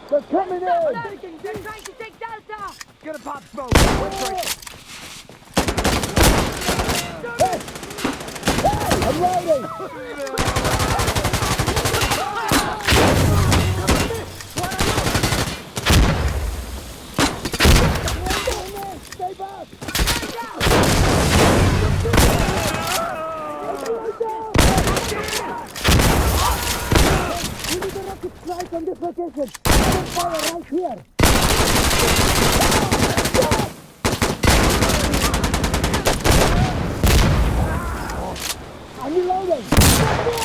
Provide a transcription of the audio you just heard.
They're coming in! They're trying to take Delta! Gonna pop smoke. Let's break it. Hey! Hey! I'm riding! Stay back! We need a rocket strike on this location. Open fire right here. I'm reloading.